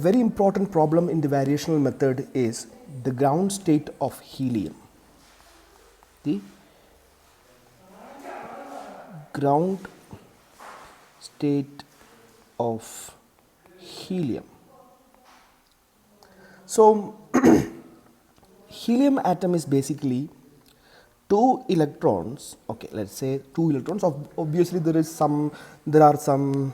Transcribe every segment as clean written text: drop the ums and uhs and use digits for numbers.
Very important problem in the variational method is the ground state of helium. The ground state of helium. So helium atom is basically two electrons. Okay, let's say two electrons. Obviously there are some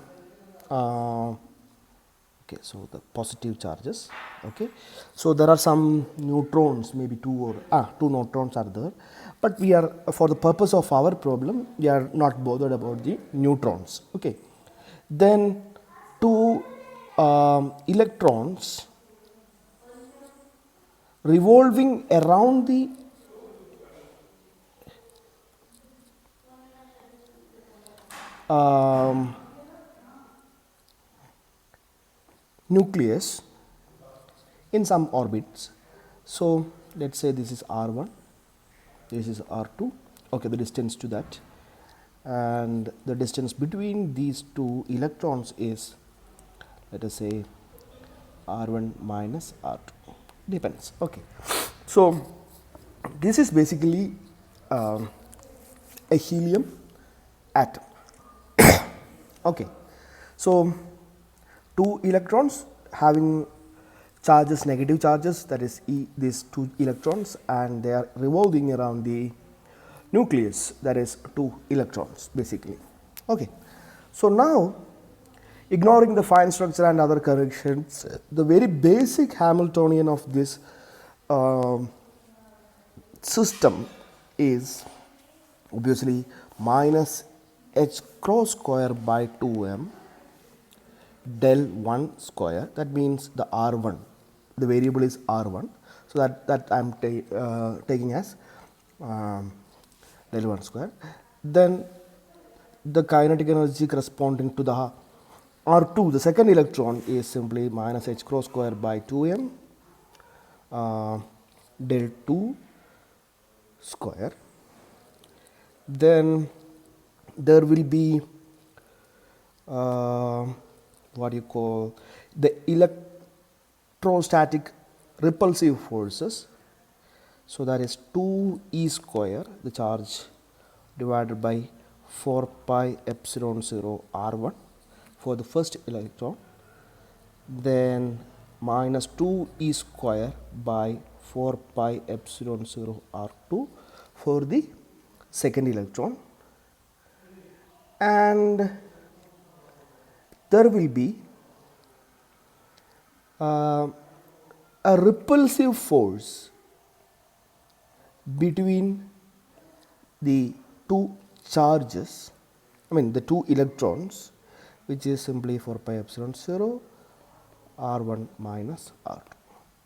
okay, so the positive charges. Okay, so there are some neutrons, maybe two neutrons are there, but we are, for the purpose of our problem, we are not bothered about the neutrons. Okay, then two electrons revolving around the nucleus in some orbits. So let's say this is R1, this is R2. Okay, the distance to that, and the distance between these two electrons is, let us say, R1 minus R2, depends. Okay, so this is basically a helium atom. Okay, so two electrons having charges, negative charges, that is these two electrons, and they are revolving around the nucleus, that is two electrons basically. Okay, so now, ignoring the fine structure and other corrections, the very basic Hamiltonian of this system is obviously minus h cross square by 2m del 1 square. That means the R1, the variable is R1, so that I am taking as del 1 square. Then the kinetic energy corresponding to the R2, the second electron, is simply minus h cross square by 2m del 2 square. Then there will be what you call the electrostatic repulsive forces. So that is 2e square, the charge, divided by 4 pi epsilon 0 r1 for the first electron, then minus 2e square by 4 pi epsilon 0 r2 for the second electron, and there will be a repulsive force between the two charges, the two electrons, which is simply 4 pi epsilon 0 r1 minus r2.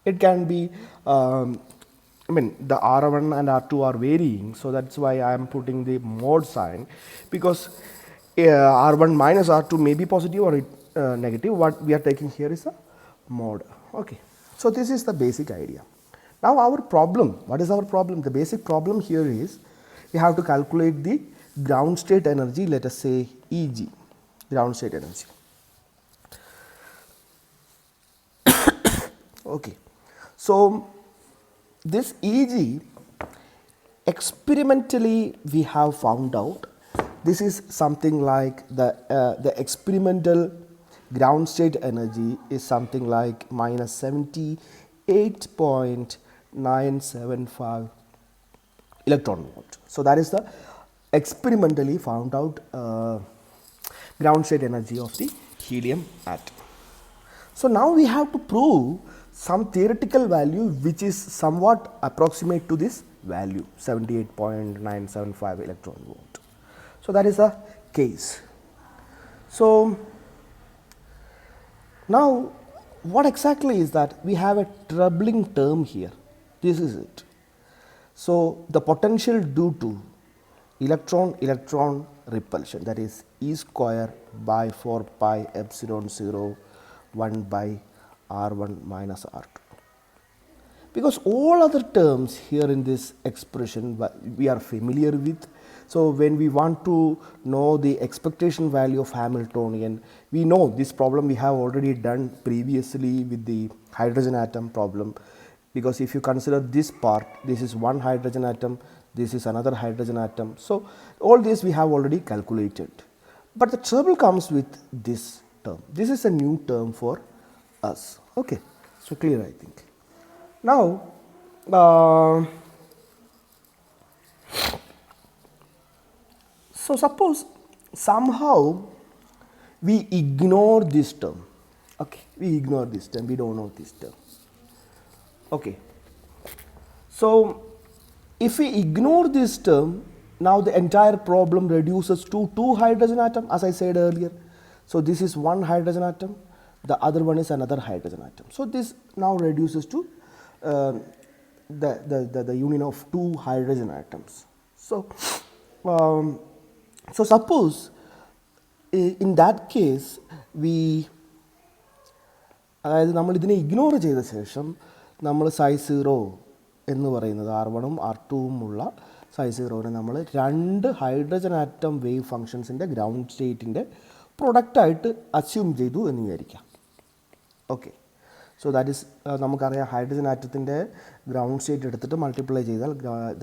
It can be the R1 and R2 are varying, so that's why I am putting the mod sign, because R1 minus R2 may be positive or negative. What we are taking here is a mod. Okay, so this is the basic idea. Now our problem, what is our problem? The basic problem here is we have to calculate the ground state energy, let us say Eg, ground state energy. Okay, so this Eg, experimentally we have found out, this is something like the experimental ground state energy is something like minus 78.975 electron volt. So that is the experimentally found out ground state energy of the helium atom. So now we have to prove some theoretical value which is somewhat approximate to this value, 78.975 electron volt. So that is the case. So now what exactly is that? We have a troubling term here. This is it. So the potential due to electron repulsion, that is E square by 4 pi epsilon 0 1 by R1 minus R2. Because all other terms here in this expression we are familiar with, So when we want to know the expectation value of Hamiltonian, we know this problem we have already done previously with the hydrogen atom problem, because if you consider this part, this is one hydrogen atom, this is another hydrogen atom. So all this we have already calculated. But the trouble comes with this term. This is a new term for us. Okay, so clear, I think. Now, so suppose somehow we ignore this term. Okay, we ignore this term, we don't know this term. Okay, so if we ignore this term, now the entire problem reduces to two hydrogen atoms, as I said earlier. So this is one hydrogen atom, the other one is another hydrogen atom. So this now reduces to the union of two hydrogen atoms. So so suppose in that case we അതായത് നമ്മൾ ഇതിനെ ignore ചെയ്ത ശേഷം നമ്മൾ size zero എന്ന് പറയുന്നത് R1ഉം R2ഉം ഉള്ള size സീറോനെ നമ്മൾ രണ്ട് ഹൈഡ്രജൻ ആറ്റം വേവ് ഫങ്ഷൻസിൻ്റെ ഗ്രൗണ്ട് സ്റ്റേറ്റിൻ്റെ പ്രൊഡക്റ്റായിട്ട് അസ്യൂം ചെയ്തു എന്ന് വിചാരിക്കാം. ഓക്കെ, സോ ദാറ്റ് ഈസ് നമുക്കറിയാം ഹൈഡ്രജൻ ആറ്റത്തിൻ്റെ ഗ്രൗണ്ട് സ്റ്റേറ്റ് എടുത്തിട്ട് മൾട്ടിപ്ലൈ ചെയ്താൽ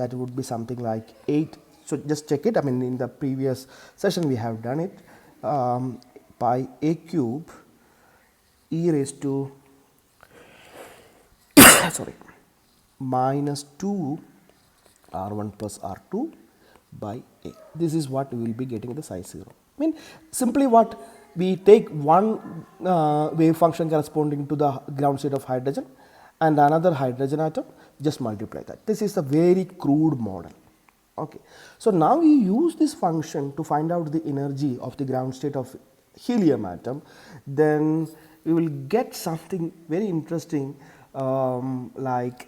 that would be something like 8. So just check it. I mean, in the previous session we have done it. By a cube e raised to sorry minus 2 R1 plus R2 by a. This is what we will be getting the size 0. I mean, simply what we take one wave function corresponding to the ground state of hydrogen and another hydrogen atom, just multiply that. This is a very crude model. Okay, so now we use this function to find out the energy of the ground state of helium atom. Then we will get something very interesting, like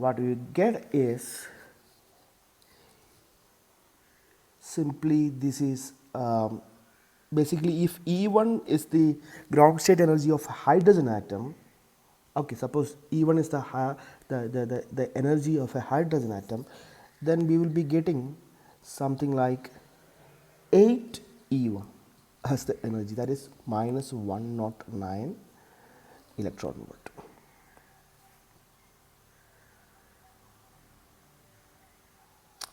what we get is simply this is basically if E1 is the ground state energy of hydrogen atom. Okay, suppose E1 is the energy of a hydrogen atom, then we will be getting something like 8 E1 as the energy, that is minus 109 electron volt.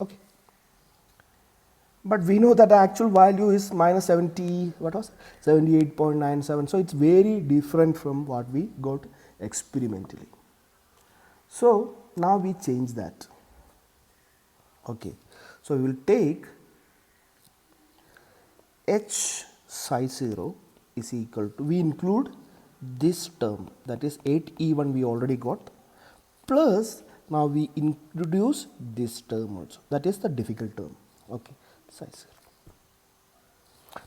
Okay, but we know that the actual value is minus 70, what was 78.97, so it's very different from what we got experimentally. So now we change that. Okay, so we will take H psi 0 is equal to, we include this term, that is 8 E1 we already got, plus now we introduce this term also, that is the difficult term. Okay, psi 0.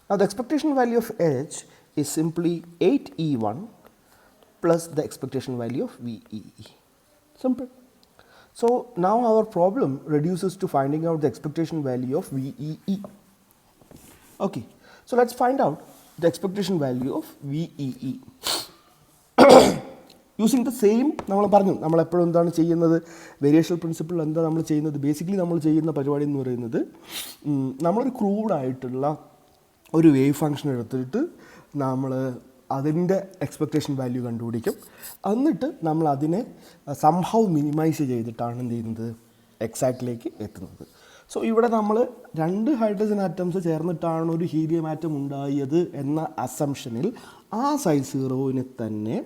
Now the expectation value of H is simply 8 E1 plus the expectation value of VEE. Simple. So now our problem reduces to finding out the expectation value of VEE. Okay, so let's find out the expectation value of VEE. Using the same, നമ്മൾ പറഞ്ഞു നമ്മൾ എപ്പോഴും എന്താണ് ചെയ്യുന്നത്, വേരിയേഷണൽ principle എന്താ നമ്മൾ ചെയ്യുന്നത്, basically നമ്മൾ ചെയ്യുന്ന പരിപാടി എന്ന് പറയുന്നത് നമ്മളൊരു ക്രൂഡായിട്ടുള്ള ഒരു വേവ് ഫംഗ്ഷൻ എടുത്തിട്ട് നമ്മൾ അതിൻ്റെ എക്സ്പെക്റ്റേഷൻ വാല്യൂ കണ്ടുപിടിക്കും. എന്നിട്ട് നമ്മൾ അതിനെ സംഹൗ മിനിമൈസ് ചെയ്തിട്ടാണ് എന്ത് ചെയ്യുന്നത്, എക്സാക്റ്റിലേക്ക് എത്തുന്നത്. സോ ഇവിടെ നമ്മൾ രണ്ട് ഹൈഡ്രജൻ ആറ്റംസ് ചേർന്നിട്ടാണ് ഒരു ഹീലിയം ആറ്റം ഉണ്ടായത് എന്ന അസംഷനിൽ ആ സൈസ് സീറോവിനെ തന്നെ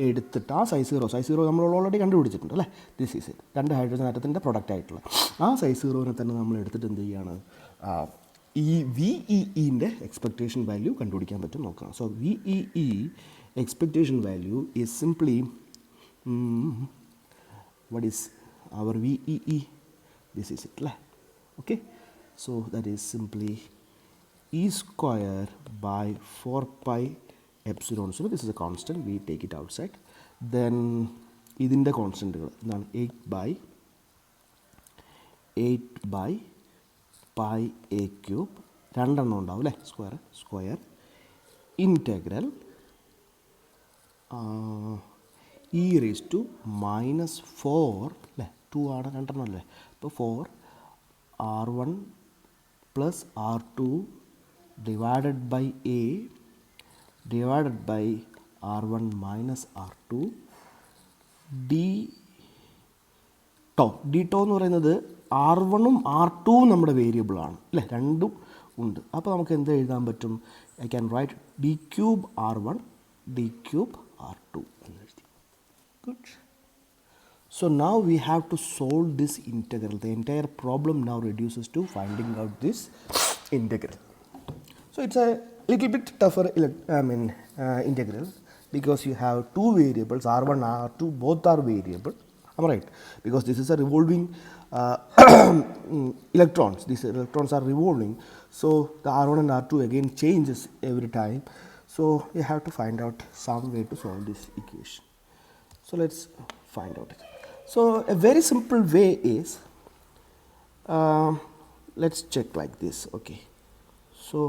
എടുത്തിട്ട്, ആ സൈസ് സീറോ നമ്മൾ ഓൾറെഡി കണ്ടുപിടിച്ചിട്ടുണ്ട് അല്ലേ, ദിസ് ഈസ് ഇറ്റ്, രണ്ട് ഹൈഡ്രജൻ ആറ്റത്തിൻ്റെ പ്രൊഡക്റ്റ് ആയിട്ടുള്ള ആ സൈസ് സീറോവിനെ തന്നെ നമ്മൾ എടുത്തിട്ട് എന്ത് ചെയ്യുകയാണ്, ഈ VEEൻ്റെ എക്സ്പെക്റ്റേഷൻ വാല്യൂ കണ്ടുപിടിക്കാൻ പറ്റും നോക്കാം. So VEE expectation value is simply what is our VEE, this is it അല്ലേ. Okay, so that is simply E square by 4 pi epsilon. So this is a constant, we take it outside. Then ഇതിൻ്റെ കോൺസ്റ്റൻറ്റുകൾ എന്താണ്, 8 by pi a cube, രണ്ടെണ്ണം ഉണ്ടാവും അല്ലേ, square integral e raised to minus 4 അല്ലേ, 2 ആണ്, രണ്ടെണ്ണം അല്ലേ, അപ്പോൾ 4 r1 plus r2 divided by a divided by r1 minus r2 d to d to എന്ന് പറയുന്നത് ആർ വണ്ണും ആർ ടുവും നമ്മുടെ വേരിയബിളാണ് അല്ലേ, രണ്ടും ഉണ്ട്. അപ്പോൾ നമുക്ക് എന്ത് എഴുതാൻ പറ്റും? I can write d cube r one d cube r two എന്ന് എഴുതി. Good. So now we have to solve this integral. The entire problem now reduces to finding out this integral. So it's a little bit tougher integral because you have two variables r1 r2, both are variable. Am I right? Because this is a revolving electrons. These electrons are revolving, so the r1 and r2 again changes every time. So you have to find out some way to solve this equation. So let's find out it. So a very simple way is, let's check like this. Okay, so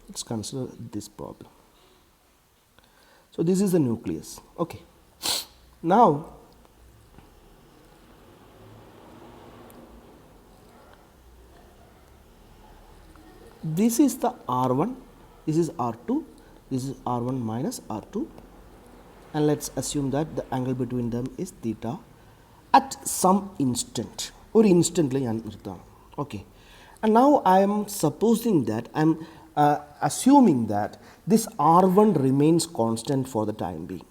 let's consider this problem. So this is the nucleus. Okay, now this is the r1, this is r2, this is r1 minus r2, and let's assume that the angle between them is theta at some instant, or instantly okay. And now I am supposing that I am assuming that this r1 remains constant for the time being,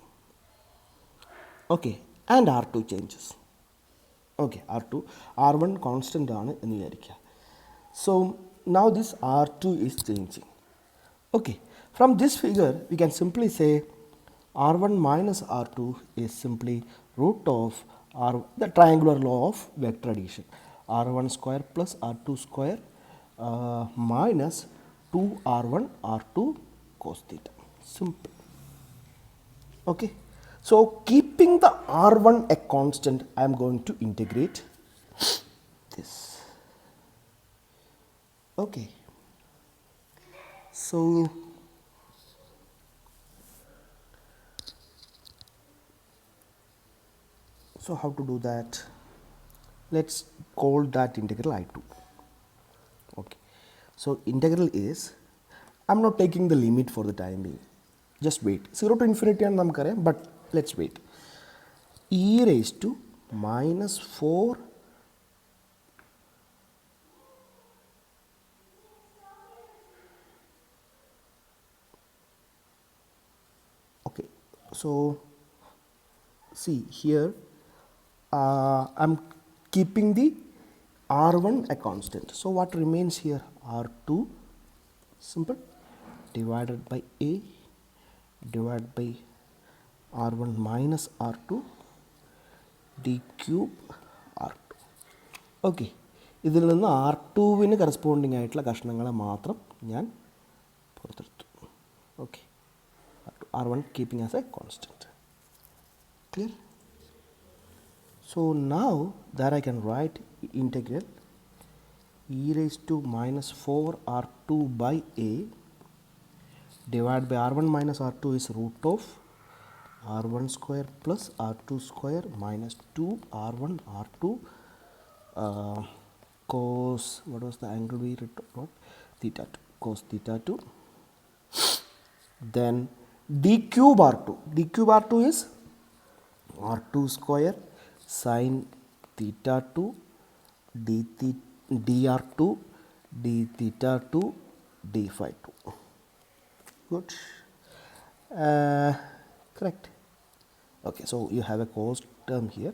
okay, and r2 changes. Okay, r1 constant aanu ennu vicharikkka. So now this r2 is changing. Okay, from this figure we can simply say r1 minus r2 is simply root of the triangular law of vector addition, r1 square plus r2 square minus 2r1 r2 cos theta. Simple. Okay, so keeping the r1 a constant, I am going to integrate this. Okay, so how to do that? Let's call that integral I2. Okay, so integral is, I am not taking the limit for the time being, just wait. 0 to infinity and namukare, but let's wait. E raised to minus 4 okay, so see here, I'm keeping the r1 a constant, so what remains here? R2 simple divided by a divided by r1 minus r2 d cube r2. Okay, ഇതിൽ നിന്ന് r2വിന് corresponding ആയിട്ടുള്ള കഷ്ണങ്ങളെ മാത്രം ഞാൻ പുറത്തെടുത്തു. Okay, r1 keeping as a constant. Clear? So now that I can write integral e raised to minus 4 r2 by a divided by r1 minus r2 is root of r1 square plus r2 square minus 2 r1 r2 cos, what was the angle we wrote? Theta 2, cos theta 2. Then d cube r2 is r2 square sin theta 2 dr2 d theta 2 d phi 2. Good. Correct. Okay, so you have a cos term here,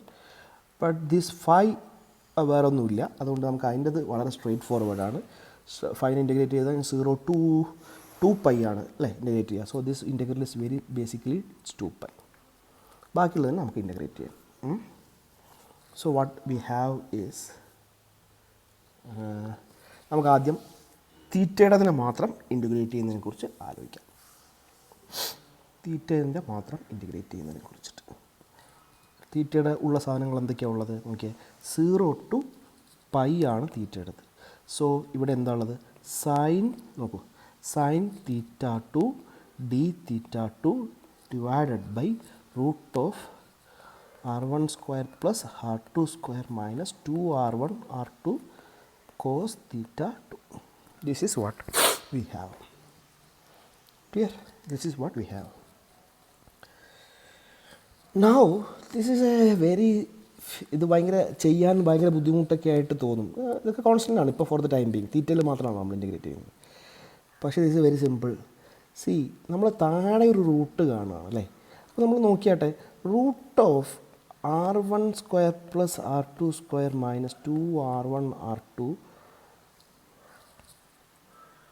but this phi വേറെ ഒന്നുമില്ല, അതുകൊണ്ട് നമുക്ക് അതിൻ്റെത് വളരെ straight forward ആണ്. Fine integrate ചെയ്താൽ 0 to 2 pi ആണ് അല്ലേ integrate ചെയ്യുക. So this integral is very basically it's 2 pi. ബാക്കിയുള്ളത് നമുക്ക് ഇൻറ്റഗ്രേറ്റ് ചെയ്യാം. So what we have is, നമുക്ക് ആദ്യം തീറ്റയുടെ മാത്രം ഇൻറ്റഗ്രേറ്റ് ചെയ്യുന്നതിനെ കുറിച്ച് ആലോചിക്കാം. തീറ്റയുടെ മാത്രം ഇൻറ്റഗ്രേറ്റ് ചെയ്യുന്നതിനെ കുറിച്ചിട്ട്, തീറ്റയുടെ ഉള്ള സാധനങ്ങൾ എന്തൊക്കെയാണ് ഉള്ളത് നോക്കിയാൽ 0 to pi ആണ് തീറ്റയുടേത്. സോ ഇവിടെ എന്താ ഉള്ളത്? സൈൻ, നോക്കൂ, sine theta 2 d theta 2 divided by root of r1 square plus r2 square minus 2r1 r2 cos theta 2. This is what we have. Clear? This is what we have. Now this is a very, ഇത് ഭയങ്കര ചെയ്യാൻ ഭയങ്കര ബുദ്ധിമുട്ടൊക്കെ ആയിട്ട് തോന്നും. ഇതൊക്കെ constant ആണ് ഇപ്പോൾ ഫോർ ദ ടൈം ബീങ്. തീറ്റയിൽ മാത്രമാണ് നമ്മൾ ഇൻറ്റഗ്രേറ്റ് ചെയ്യുന്നത്. പക്ഷേ this is very simple. See, നമ്മൾ താഴെ ഒരു റൂട്ട് കാണുകയാണ് അല്ലേ. അപ്പോൾ നമ്മൾ നോക്കിയാട്ടെ, root of r1 square plus r2 square minus 2r1 r2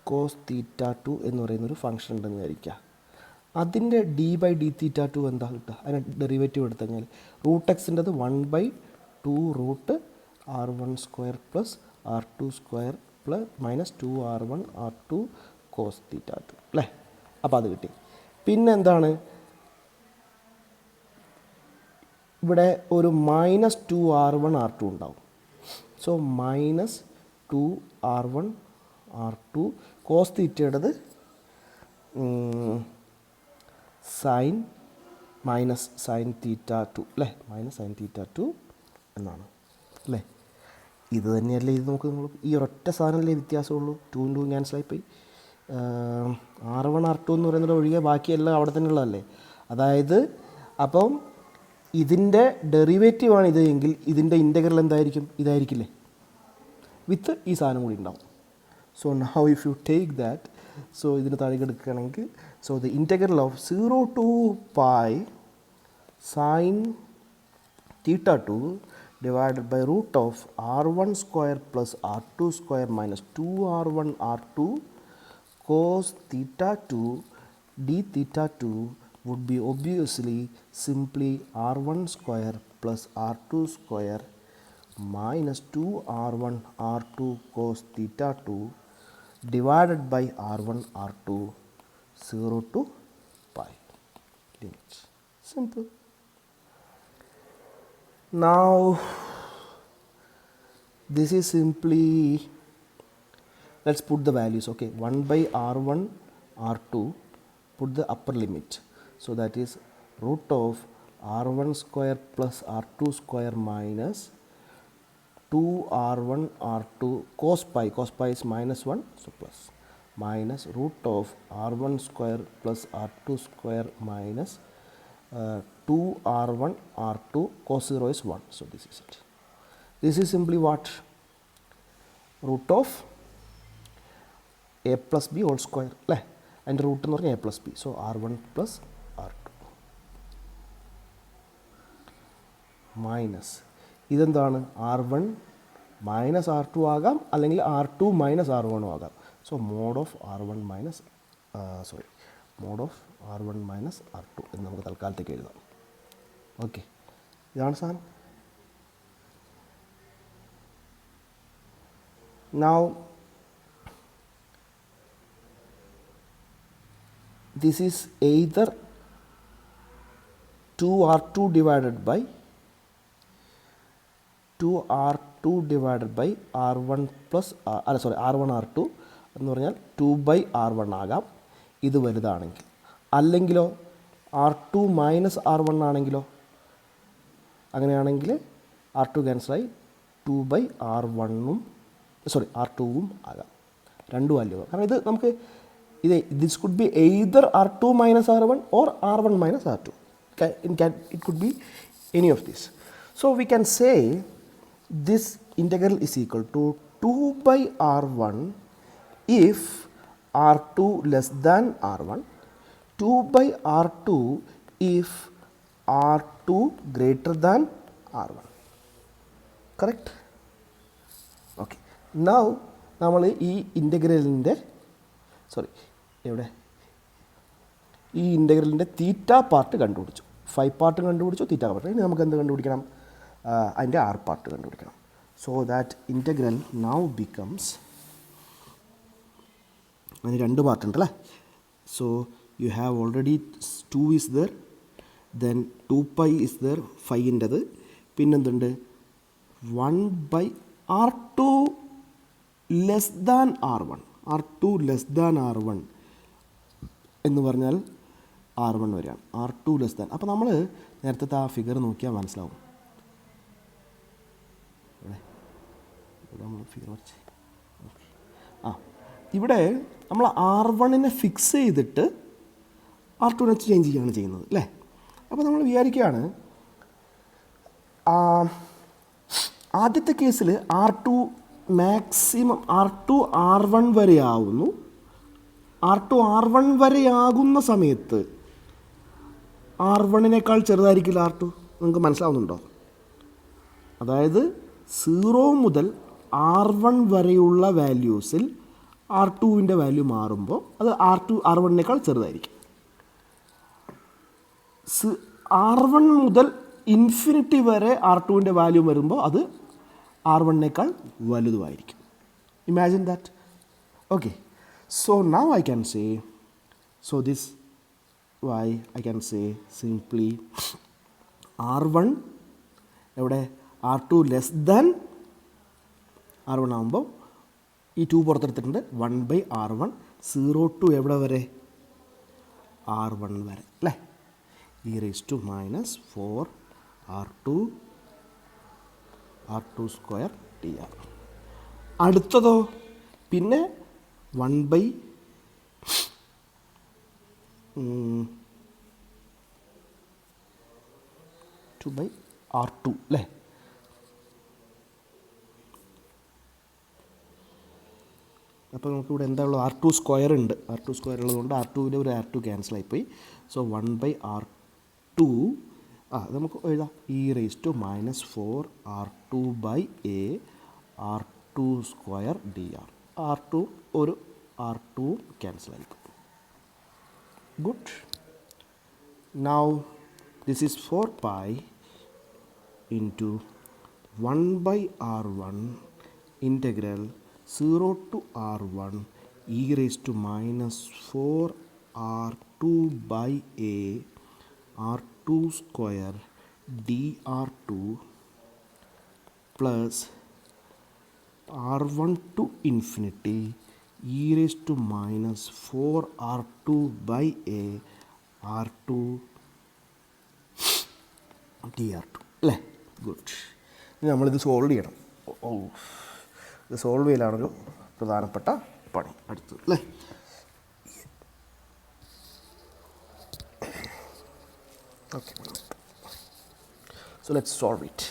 cos theta 2 എന്ന് പറയുന്നൊരു ഫംഗ്ഷൻ ഉണ്ടെന്ന് വിചാരിക്കുക. അതിൻ്റെ ഡി ബൈ ഡി തീറ്റ 2 എന്താ കിട്ടുക? അതിന് ഡെറിവേറ്റീവ് എടുത്തു കഴിഞ്ഞാൽ റൂട്ട് എക്സിൻ്റെത് 1/2 root r1 square plus r2 square plus minus 2r1 r2 cos theta 2 അല്ലേ. അപ്പോൾ അത് കിട്ടി. പിന്നെ എന്താണ്, ഇവിടെ ഒരു മൈനസ് 2r1 r2 ഉണ്ടാവും. So minus 2r1 r2 cos തീറ്റയുടേത് സൈൻ മൈനസ് സൈൻ തീറ്റ 2 അല്ലേ, മൈനസ് സൈൻ തീറ്റ 2 എന്നാണ് അല്ലേ. ഇത് തന്നെയല്ലേ ഇത് നമുക്ക് നമ്മൾ ഈ ഒരൊറ്റ സാധനമല്ലേ വ്യത്യാസമുള്ളൂ. 2 × 2 ക്യാൻസലായിപ്പോയി. r1 r2 എന്ന് പറയുന്നത് ഒഴികെ ബാക്കിയെല്ലാം അവിടെ തന്നെ ഉള്ളതല്ലേ. അതായത് അപ്പം ഇതിൻ്റെ ഡെറിവേറ്റീവാണ് ഇത് എങ്കിൽ ഇതിൻ്റെ ഇൻ്റഗ്രൽ എന്തായിരിക്കും? ഇതായിരിക്കില്ലേ, വിത്ത് ഈ സാധനം കൂടി ഉണ്ടാവും. So now if you take that, so ഇതിന് താഴെ എടുക്കുകയാണെങ്കിൽ, so the integral of 0 to pi sin theta 2 divided by root of r1 square plus r2 square minus 2r1 r2 cos theta 2 d theta 2 would be obviously simply r1 square plus r2 square minus 2r1 r2 cos theta 2 divided by r1 r2 0 to pi limits. Simple. Now this is simply, let's put the values. Okay, 1/r1 r2, put the upper limit, so that is root of r1 square plus r2 square minus 2r1 r2 cos pi is minus 1, so plus, minus root of r1 square plus r2 square minus 2r1 r2 cos 0 is 1. So this is it. This is simply what? Root of a plus b whole square അല്ലേ. അതിൻ്റെ root എന്ന് പറഞ്ഞാൽ a plus b. So r1 plus r2 minus ഇതെന്താണ്? r1 minus r2 ആകാം, അല്ലെങ്കിൽ r2 minus r1 ആകാം. So mod of r1 minus mod of r1 minus r2 എന്ന് നമുക്ക് തൽക്കാലത്തേക്ക് എഴുതാം. ഓക്കെ, ഇതാണ് സാധനം. Now this is either 2r2 divided by r1 plus r1 r2 എന്ന് പറഞ്ഞാൽ 2/r1 ആകാം ഇത് വലുതാണെങ്കിൽ. അല്ലെങ്കിലോ r2 മൈനസ് r1 ആണെങ്കിലോ, അങ്ങനെയാണെങ്കിൽ r2 ക്യാൻസലായി 2/r1ഉം r2ഉം ആകാം. രണ്ടും വാല്യൂ. കാരണം ഇത് നമുക്ക് this could be either r2 minus r1 or r1 minus r2. It could be any of these. So we can say this integral is equal to 2/r1 if r2 less than r1, 2/r2 if r2 greater than r1. Correct? Okay. Now നമ്മൾ ഈ ഇൻ്റഗ്രലിൻ്റെ ഈ ഇൻ്റഗ്രലിൻ്റെ തീറ്റ part കണ്ടുപിടിച്ചു. 5 part കണ്ടുപിടിച്ചു, തീറ്റ part. ഇനി നമുക്ക് എന്ത് കണ്ടുപിടിക്കണം? അതിൻ്റെ r പാർട്ട് കണ്ടുപിടിക്കണം. So that integral now becomes, അതിന് 2 പാർട്ട് ഉണ്ടല്ലേ. So you have already 2 is there, then 2π is there 5ൻ്റെത്, പിന്നെന്തുണ്ട് 1/r2 less than r1. r2 less than r1 എന്ന് പറഞ്ഞാൽ R1 വരെയാണ്. R2 less than. അപ്പോൾ നമ്മൾ നേരത്തെ ആ ഫിഗർ നോക്കിയാൽ മനസ്സിലാവും. ഇവിടെ നമ്മൾ ഫിഗർ വരച്ച് ഇവിടെ നമ്മൾ R1നെ ഫിക്സ് ചെയ്തിട്ട് R2നെ ചേഞ്ച് ചെയ്യുകയാണ് ചെയ്യുന്നത് അല്ലേ. അപ്പോൾ നമ്മൾ വിചാരിക്കുകയാണ് ആദ്യത്തെ കേസിൽ R2 മാക്സിമം R2 R1 വരെ ആവുന്നു. R2 R1 വരെയാകുന്ന സമയത്ത് R1നേക്കാൾ ചെറുതായിരിക്കില്ല R2. നിങ്ങൾക്ക് മനസ്സിലാവുന്നുണ്ടോ? അതായത് 0 മുതൽ R1 വരെയുള്ള വാല്യൂസിൽ R2വിൻ്റെ വാല്യൂ മാറുമ്പോൾ അത് R1നേക്കാൾ ചെറുതായിരിക്കും. R1 മുതൽ ഇൻഫിനിറ്റി വരെ R2വിൻ്റെ വാല്യൂ വരുമ്പോൾ അത് R1നേക്കാൾ വലുതുമായിരിക്കും. Imagine that. Okay, so now I can say, so this why I can say simply R1 എവിടെ R2 ലെസ് ദാൻ R1 ആകുമ്പോൾ ഈ 2 പുറത്തെടുത്തിട്ടുണ്ട്. 1/R1 0 to എവിടെ വരെ R1 വരെ അല്ലേ. e⁻⁻4 R2 square dr. അടുത്തതോ പിന്നെ 1/2/R2 അല്ലേ. അപ്പോൾ നമുക്കിവിടെ എന്താ ഉള്ളത്? R2 സ്ക്വയർ ഉണ്ട്. R2 സ്ക്വയർ ഉള്ളതുകൊണ്ട് R2വിൻ്റെ ഒരു R2 ക്യാൻസൽ ആയിപ്പോയി. സോ 1/R2 നമുക്ക് എഴുതാം e⁻⁻4 R2/a R2 square dr. R2 ഒരു R2 ക്യാൻസൽ ആയിപ്പോയി. Good. Now this is 4 into 1/R1 integral 0 to R1 e⁻⁻4 R2/a R2 square dr2 plus R1 to infinity e⁻⁻4 R2/a R2 dr2 അല്ലേ. Good. ഇനി നമ്മളിത് solve ചെയ്യണം. ഇത് solve ചെയ്യലാണൊരു പ്രധാനപ്പെട്ട പണി അടുത്തത് അല്ലേ. Okay, so let's solve it.